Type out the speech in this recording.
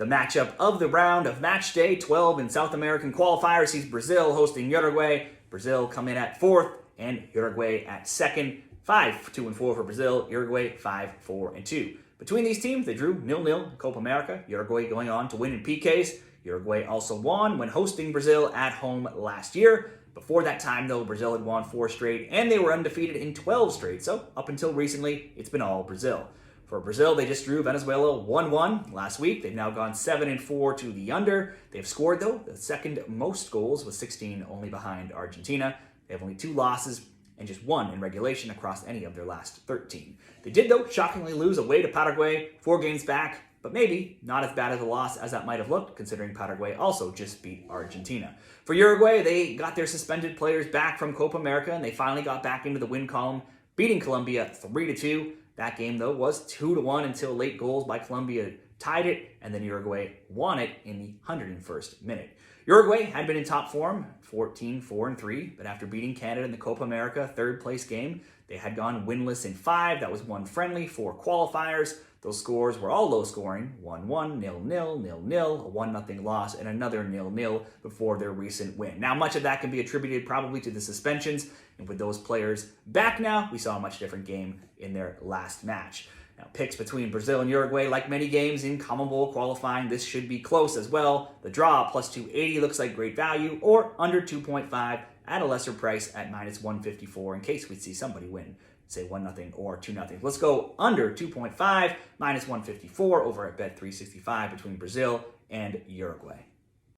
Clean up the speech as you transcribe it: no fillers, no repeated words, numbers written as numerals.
The matchup of the round of match day 12 in South American qualifiers sees Brazil hosting Uruguay. Brazil come in at 4th and Uruguay at 2nd. 5-2-4 for Brazil, Uruguay 5-4-2. Between these teams, they drew 0-0 in Copa America, Uruguay going on to win in PKs. Uruguay also won when hosting Brazil at home last year. Before that time, though, Brazil had won 4 straight, and they were undefeated in 12 straight, so up until recently, it's been all Brazil. For Brazil, they just drew Venezuela 1-1 last week. They've now gone 7-4 to the under. They've scored, though, the second most goals with 16, only behind Argentina. They have only 2 losses and just 1 in regulation across any of their last 13. They did, though, shockingly lose away to Paraguay 4 games back, but maybe not as bad of a loss as that might have looked, considering Paraguay also just beat Argentina. For Uruguay, they got their suspended players back from Copa America, and they finally got back into the win column, beating Colombia 3-2. That game, though, was 2-1 until late goals by Colombia tied it, and then Uruguay won it in the 101st minute. Uruguay had been in top form, 14-4-3, but after beating Canada in the Copa America third-place game, they had gone winless in 5. That was 1 friendly, 4 qualifiers. Those scores were all low-scoring, 1-1, 0-0, 0-0, a 1-0 loss, and another 0-0 before their recent win. Now, much of that can be attributed probably to the suspensions, and with those players back now, we saw a much different game in their last match. Now, picks between Brazil and Uruguay, like many games in CONMEBOL qualifying, this should be close as well. The draw, plus 280, looks like great value, or under 2.5 at a lesser price at minus 154 in case we see somebody win, say 1-0 or 2-0. Let's go under 2.5, minus 154 over at Bet365 between Brazil and Uruguay.